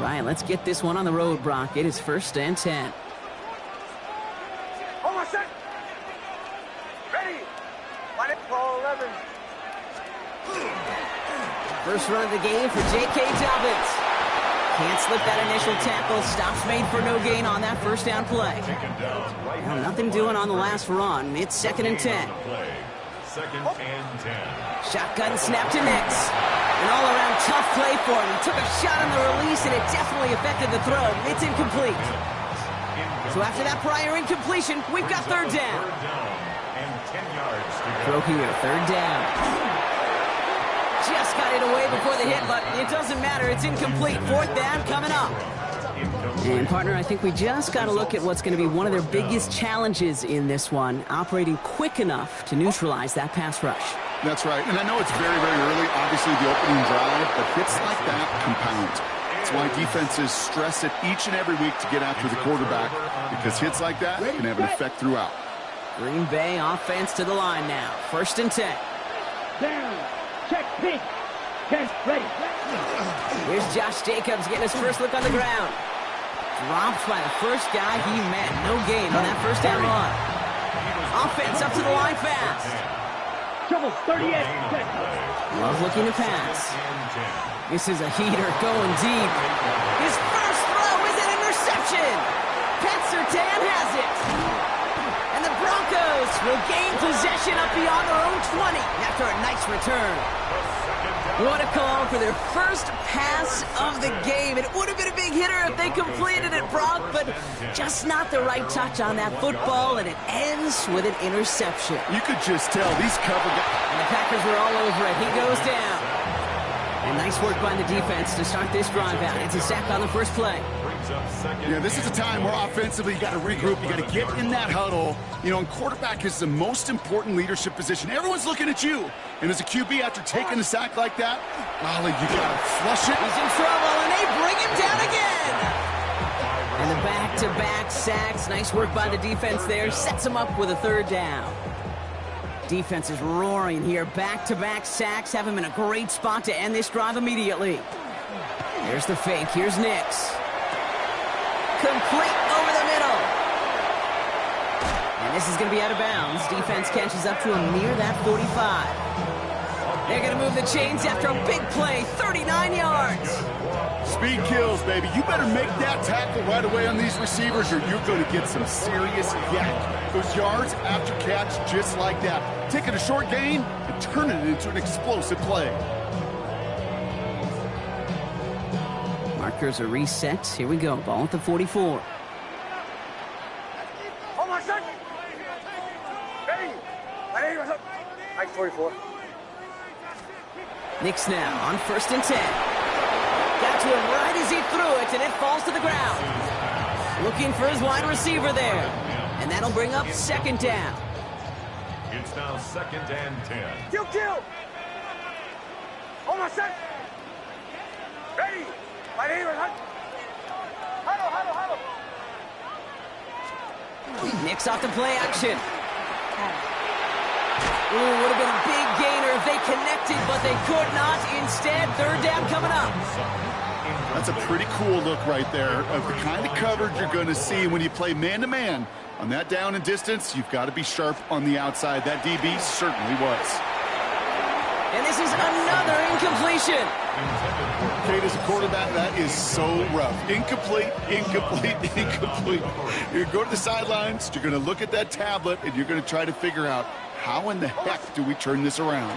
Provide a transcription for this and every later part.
right, let's get this one on the road, Brock. It is 1st and 10. Hold on, set. Ready. Line it, ball 11. First run of the game for J.K. Dobbins. Can't slip that initial tackle. Stops made for no gain on that first down play. Well, nothing doing on the last run. It's 2nd and 10. 2nd and 10. Shotgun snap to Nix. An all-around tough play for him. He took a shot on the release, and it definitely affected the throw. It's incomplete. So after that prior incompletion, we've got 3rd down. And 10 yards to go. Throw here, 3rd down. Just got it away before the hit, but it doesn't matter. It's incomplete. 4th down coming up. And, partner, I think we just got to look at what's going to be one of their biggest challenges in this one, operating quick enough to neutralize that pass rush. That's right, and I know it's very, very early, obviously the opening drive, but hits like that compound. That's why defenses stress it each and every week to get after the quarterback, because hits like that can have an effect throughout. Green Bay offense to the line now. 1st and 10. Down. Check, pink. 10, ready. Here's Josh Jacobs getting his first look on the ground. Dropped by the first guy he met. No gain on that first down run. Offense up to the line fast. Trouble, 38. Love looking to pass. This is a heater going deep. His first throw is an interception. Pat Surtain has it. And the Broncos will gain possession up beyond their own 20 after a nice return. What a call for their first pass of the game. It would have been a big hitter if they completed it, Brock, but just not the right touch on that football, and it ends with an interception. You could just tell these cover guys. And the Packers were all over it. He goes down. And nice work by the defense to start this drive out. It's a sack on the first play. Yeah, this is a time where offensively you got to regroup. You got to get in that huddle. You know, and quarterback is the most important leadership position. Everyone's looking at you. And as a QB, after taking a sack like that, golly, you got to flush it. He's in trouble, and they bring him down again. And the back-to-back sacks. Nice work by the defense there. Sets him up with a 3rd down. Defense is roaring here. Back-to-back sacks have him in a great spot to end this drive immediately. Here's the fake. Here's Nix. Complete over the middle. And this is going to be out of bounds. Defense catches up to him near that 45. They're going to move the chains after a big play. 39 yards. Speed kills, baby. You better make that tackle right away on these receivers or you're going to get some serious yak. Those yards after catch just like that. Taking a short gain and turning it into an explosive play. Markers are reset. Here we go. Ball at the 44. Hold on, set. Ready. Like 44. Nix now on 1st and 10. Got to him right as he threw it, and it falls to the ground. Looking for his wide receiver there. And that'll bring up 2nd down. It's now 2nd and 10. Kill. Hold on, set. Ready. Huddle. Nix off the play action. Ooh, would have been a big gainer if they connected, but they could not. Instead, 3rd down coming up. That's a pretty cool look right there of the kind of coverage you're going to see when you play man-to-man. On that down and distance, you've got to be sharp on the outside. That DB certainly was. And this is another incompletion. Kate, as a quarterback, that is so rough. Incomplete. You're going to go to the sidelines, you're going to look at that tablet, and you're going to try to figure out how in the heck do we turn this around.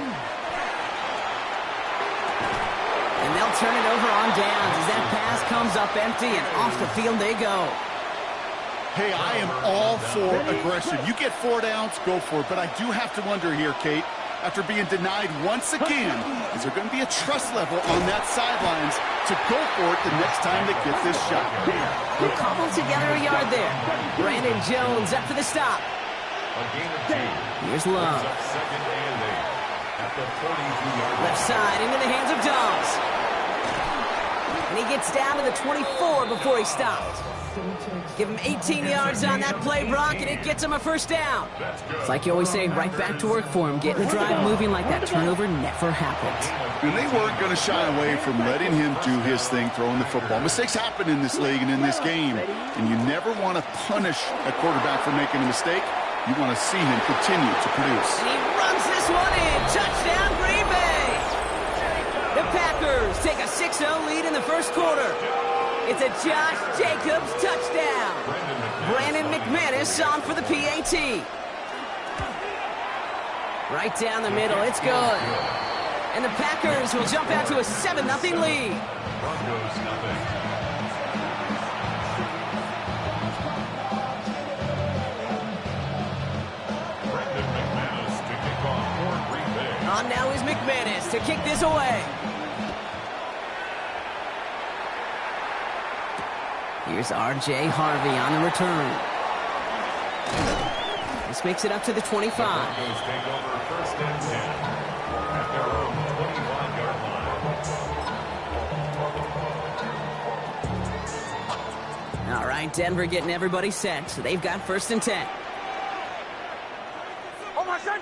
And they'll turn it over on downs as that pass comes up empty, and off the field they go. Hey, I am all for aggression. You get 4 downs, go for it. But I do have to wonder here, Kate, after being denied once again, is there going to be a trust level on that sidelines to go for it the next time they get this shot? We'll cobble together a yard there. Brandon Jones up for the stop. Here's Love. Left side into the hands of Dobbs. And he gets down to the 24 before he stopped. Give him 18 yards on that play, Brock, and it gets him a first down. It's like you always say, right back to work for him. Getting the drive moving like that turnover never happened. And they weren't going to shy away from letting him do his thing, throwing the football. Mistakes happen in this league and in this game, and you never want to punish a quarterback for making a mistake. You want to see him continue to produce. And he runs this one in. Touchdown, Green Bay. The Packers take a 6-0 lead in the first quarter. It's a Josh Jacobs touchdown. Brandon McManus on for the PAT. Right down the middle. It's good. And the Packers will jump out to a 7-0 lead. Broncos nothing. Brandon McManus to kick off for Green Bay. On now is McManus to kick this away. Here's R.J. Harvey on the return. This makes it up to the 25. Broncos take over first and 10 at their own 25-yard line. All right, Denver getting everybody set, so they've got first and 10. Oh, my son.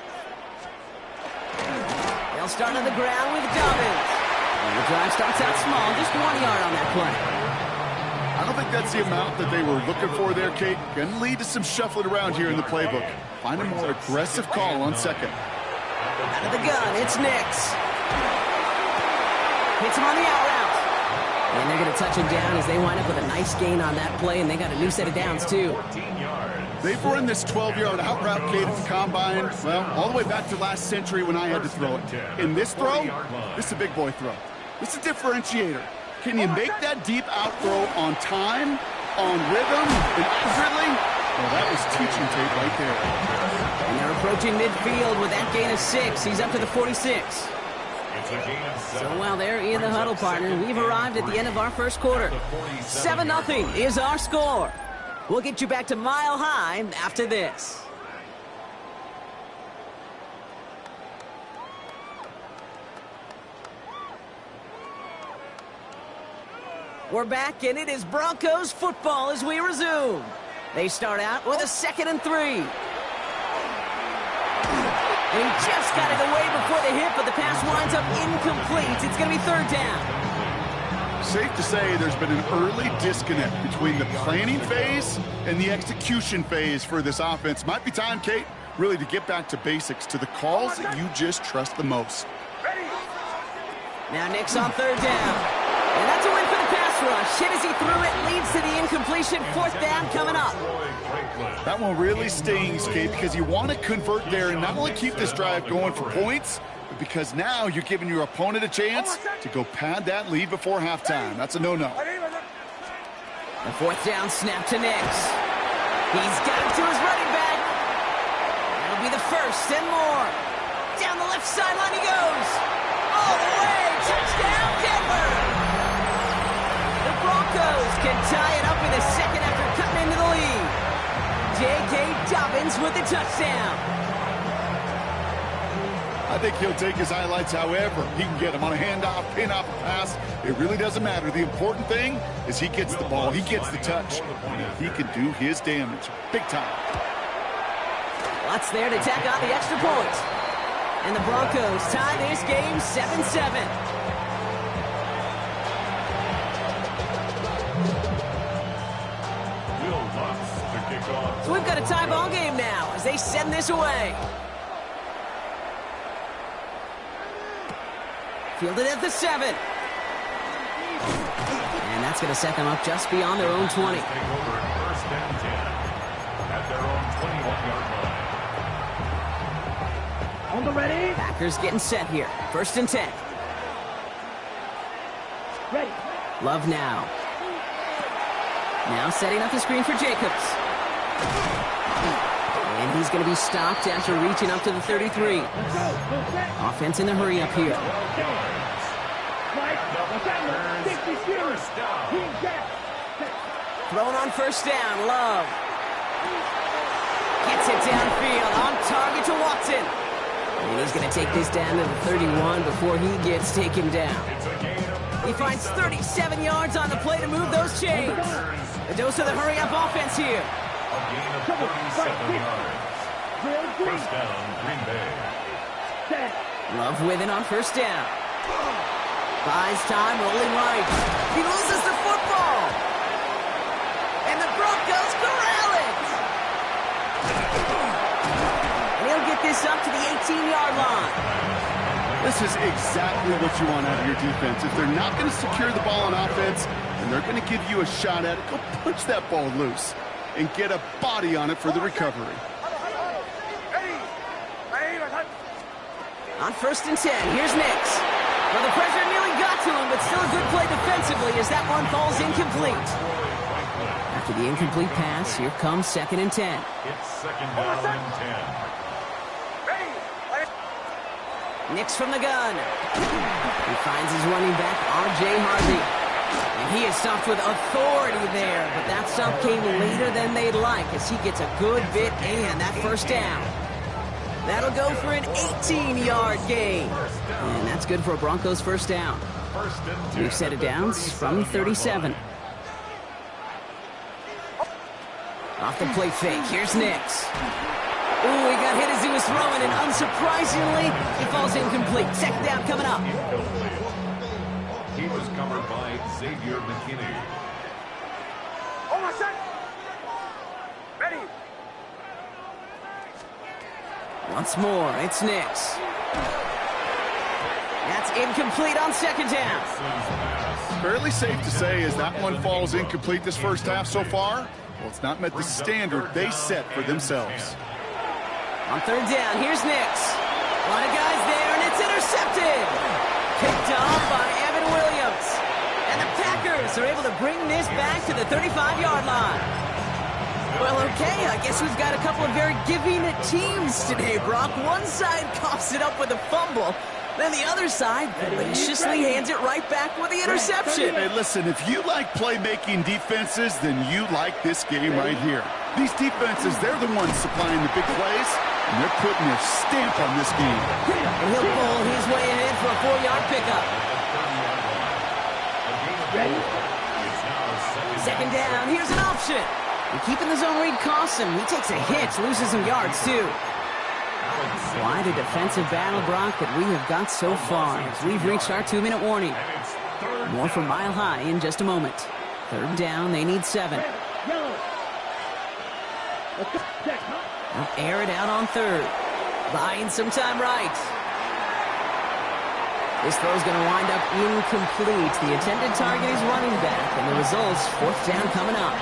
They'll start on the ground with Dobbins. And the drive starts out small, just 1 yard on that play. I don't think that's the amount that they were looking for there, Kate. Going to lead to some shuffling around here in the playbook. Find a more aggressive call on second. Out of the gun, it's Nix. Hits him on the out route. And they're going to touch him down as they wind up with a nice gain on that play, and they got a new set of downs, too. 14 yards. They've run this 12-yard out route, Kate, at the combine, well, all the way back to last century when I had to throw it. In this throw, this is a big boy throw. This is a differentiator. Can you make that deep out throw on time, on rhythm, and accurately? Well, that was teaching tape right there. And they're approaching midfield with that gain of 6. He's up to the 46. It's a gain of 7. So while they're in the huddle, partner, we've arrived at the end of our first quarter. 7-0 is our score. We'll get you back to Mile High after this. We're back, and it is Broncos football as we resume. They start out with a 2nd and 3. And he just got it away before the hit, but the pass winds up incomplete. It's going to be 3rd down. Safe to say there's been an early disconnect between the planning phase and the execution phase for this offense. Might be time, Kate, really to get back to basics, to the calls that you just trust the most. Now Nick's on 3rd down. And that's a win for the pass rush. Hit as he threw it, leads to the incompletion. 4th down coming up. That one really stings, Kate, because you want to convert there and not only keep this drive going for points, but because now you're giving your opponent a chance to go pad that lead before halftime. That's a no-no. The 4th down snap to Nix. He's got it to his running back. That'll be the first and more. Down the left sideline he goes. All the way. Touchdown, Denver. Broncos can tie it up in the second after cutting into the lead. J.K. Dobbins with the touchdown. I think he'll take his highlights however he can get them on a handoff, pin-off, pass. It really doesn't matter. The important thing is he gets the ball, he gets the touch. He can do his damage big time. Lots there to tack on the extra point. And the Broncos tie this game 7-7. So we've got a tie ball game now as they send this away. Fielded at the 7. And that's going to set them up just beyond their own 20. Take over first and 10 at their own 21-yard line. On the ready. Packers getting set here. 1st and 10. Ready. Love now. Now setting up the screen for Jacobs. And he's going to be stopped after reaching up to the 33. Offense in the hurry up here. Thrown on 1st down, Love. Gets it downfield, on target to Watson. And he's going to take this down to the 31 before he gets taken down. It's a gain of He finds 37 yards on the play to move those chains. A dose of the hurry-up offense here. A gain of 37 yards. First down, Green Bay. Love with it on first down. Buys time, rolling right. He loses the football. And the Broncos corral it. And he'll get this up to the 18-yard line. This is exactly what you want out of your defense. If they're not going to secure the ball on offense, and they're going to give you a shot at it, go punch that ball loose and get a body on it for the recovery. On first and 10, here's Nix. Well, the pressure nearly got to him, but still a good play defensively as that one falls incomplete. After the incomplete pass, here comes second and 10. It's second down and 10. Nix from the gun. He finds his running back, R.J. Harvey. And he is stopped with authority there, but that stop came later than they'd like as he gets a good bit and that first down. That'll go for an 18-yard gain. And that's good for a Broncos first down. New set of downs from 37. Off the play fake, here's Nix. Ooh, he got hit as he was throwing, and unsurprisingly, it falls incomplete. Second down coming up. He was covered by Xavier McKinney. Ready. Once more, it's Nix. That's incomplete on second down. Fairly safe to say as that one falls incomplete this first half so far. Well, it's not met the standard they set for themselves. On third down, here's Nix. A lot of guys there, and it's intercepted. Picked off by Evan Williams. And the Packers are able to bring this back to the 35-yard line. Well, okay, I guess we've got a couple of very giving teams today, Brock. One side coughs it up with a fumble, then the other side maliciously hands it right back with the interception. Hey, listen, if you like playmaking defenses, then you like this game right here. These defenses, they're the ones supplying the big plays, and they're putting their stamp on this game. And he'll bowl his way ahead for a 4-yard pickup. Second down, here's an option. And keeping the zone read costs him. He takes a hit, loses some yards, too. Quite a defensive battle, Brock, that we have got so far as we've reached our 2-minute warning. More from Mile High in just a moment. Third down, they need 7. They'll air it out on third. Buying some time right. This throw's going to wind up incomplete. The intended target is running back, and the result's fourth down coming up.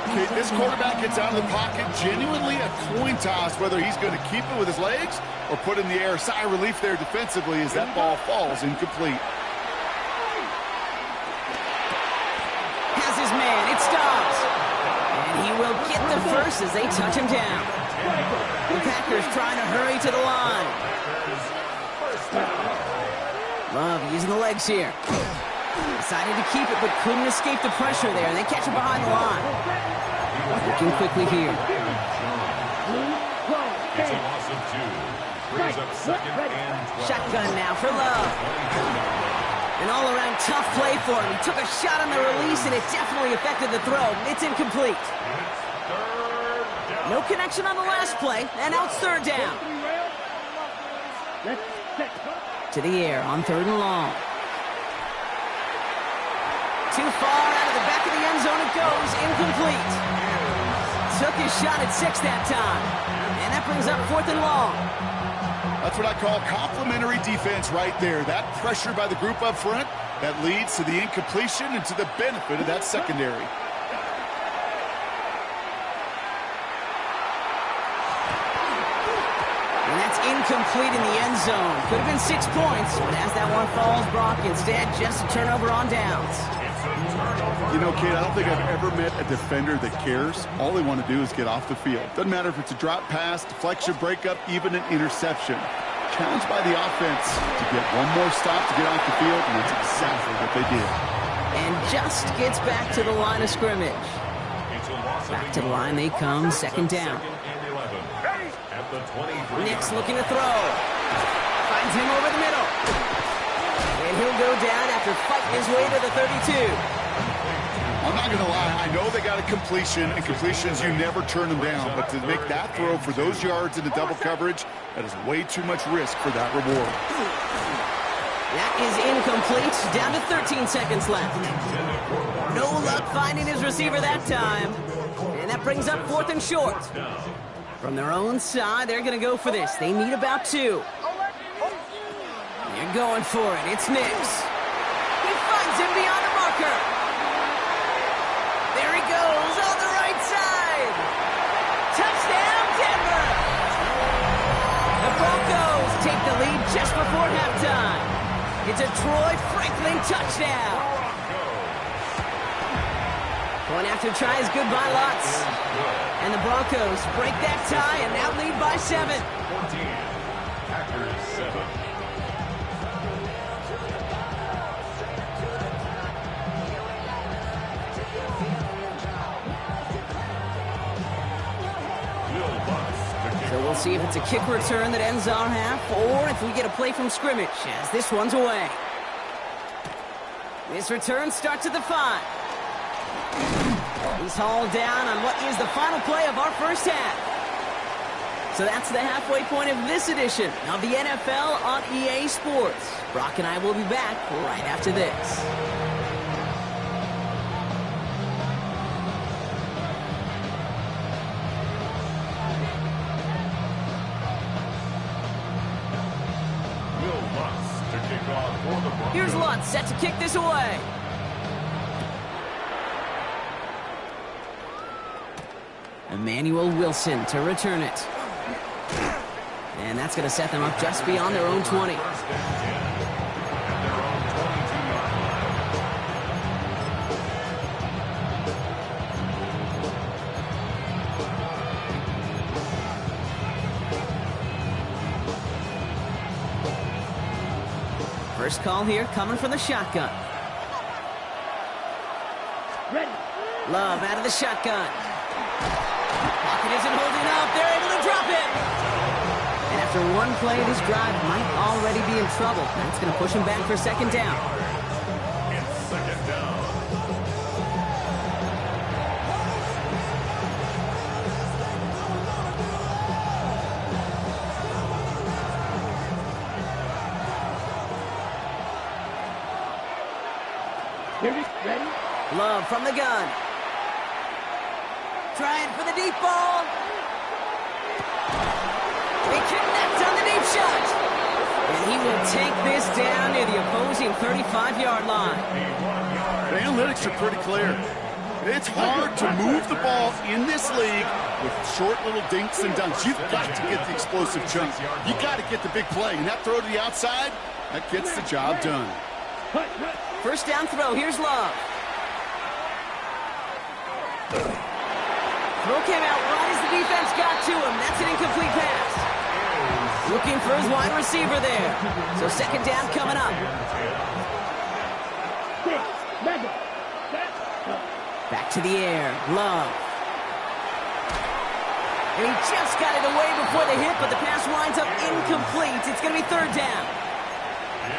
Okay, this quarterback gets out of the pocket, genuinely a coin toss whether he's going to keep it with his legs or put in the air. Sigh of relief there defensively as that ball falls incomplete. Has his man, it stops. And he will get the first as they touch him down. The Packers trying to hurry to the line. Love using the legs here. Decided to keep it, but couldn't escape the pressure there. They catch it behind the line. Looking quickly here. It's a loss of 2. Brings up second and 12. Shotgun now for Love. An all-around tough play for him. He took a shot on the release, and it definitely affected the throw. It's incomplete. No connection on the last play, and now it's third down. To the air on third and long. Too far out of the back of the end zone it goes, incomplete. Took his shot at 6 that time. And that brings up fourth and long. That's what I call complimentary defense right there. That pressure by the group up front, that leads to the incompletion and to the benefit of that secondary. And that's incomplete in the end zone. Could have been 6 points, but as that one falls, Brock, instead just a turnover on downs. You know, Kate, I don't think I've ever met a defender that cares. All they want to do is get off the field. Doesn't matter if it's a drop pass, deflection, breakup, even an interception. Challenged by the offense to get one more stop to get off the field, and that's exactly what they did. And just gets back to the line of scrimmage. Back to the line they come, second down. Nix looking to throw. Finds him over the middle. And he'll go down after after fighting his way to the 32. I'm not going to lie. I know they got a completion, and completions, you never turn them down. But to make that throw for those yards in the double coverage, that is way too much risk for that reward. That is incomplete. Down to 13 seconds left. No luck finding his receiver that time. And that brings up 4th and short. From their own side, they're going to go for this. They need about 2. They're going for it. It's Nix. He finds him beyond the marker. There he goes on the right side. Touchdown, Denver. The Broncos take the lead just before halftime. It's a Troy Franklin touchdown. Going after tries goodbye lots. And the Broncos break that tie and now lead by 7. 14. Packers 7. So we'll see if it's a kick return that ends our half, or if we get a play from scrimmage, as this one's away. This return starts at the 5. He's hauled down on what is the final play of our first half. So that's the halfway point of this edition of the NFL on EA Sports. Brock and I will be back right after this. Here's Lutz set to kick this away. Emmanuel Wilson to return it. And that's going to set them up just beyond their own 20. First call here coming from the shotgun. Ready. Love out of the shotgun. Pocket isn't holding up. They're able to drop it. And after one play, this drive might already be in trouble. That's going to push him back for 2nd down. It's 2nd down. Ready? Love from the gun. Trying for the deep ball. They connect on the deep shot. And he will take this down near the opposing 35-yard line. The analytics are pretty clear. It's hard to move the ball in this league with short little dinks and dunks. You've got to get the explosive chunk. You got to get the big play. And that throw to the outside, that gets the job done. First down throw. Here's Love. Throw came out right as the defense got to him. That's an incomplete pass. Looking for his wide receiver there. So 2nd down coming up. Back to the air. Love. And he just got it away before the hit, but the pass winds up incomplete. It's going to be 3rd down.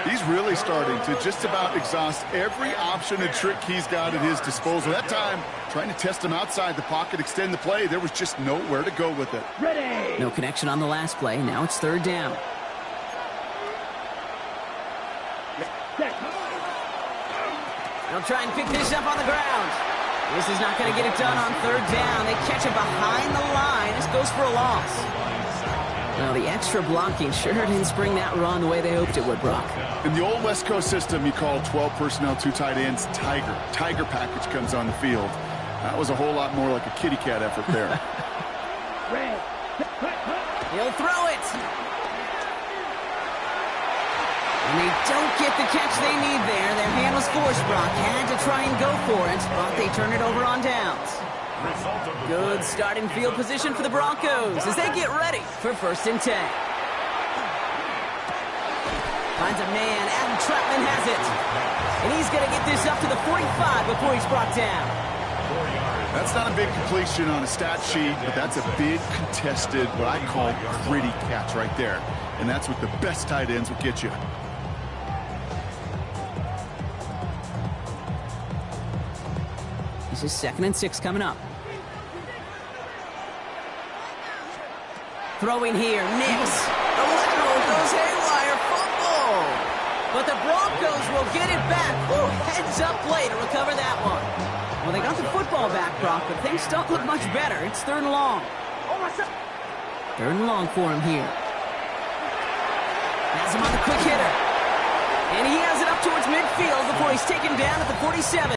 He's really starting to just about exhaust every option and trick he's got at his disposal. That time, trying to test him outside the pocket, extend the play, there was just nowhere to go with it. Ready. No connection on the last play. Now it's 3rd down. They'll try and pick this up on the ground. This is not going to get it done on 3rd down. They catch it behind the line. This goes for a loss. Well, the extra blocking sure didn't spring that run the way they hoped it would, Brock. In the old West Coast system, you call 12 personnel, 2 tight ends, Tiger. Tiger package comes on the field. That was a whole lot more like a kitty cat effort there. He'll throw it. And they don't get the catch they need there. Their hand was forced, Brock. Had to try and go for it, but they turn it over on downs. Good starting field position for the Broncos as they get ready for 1st and 10. Finds a man. Adam Troutman has it. And he's going to get this up to the 45 before he's brought down. That's not a big completion on a stat sheet, but that's a big contested, what I call gritty catch right there. And that's what the best tight ends will get you. This is 2nd and 6 coming up. Throwing here, Nix. The lateral goes haywire, fumble. But the Broncos will get it back. Woo, heads up play to recover that one. Well, they got the football back, Brock, but things don't look much better. It's 3rd and long. 3rd and long for him here. Has him on the quick hitter. And he has it up towards midfield before he's taken down at the 47.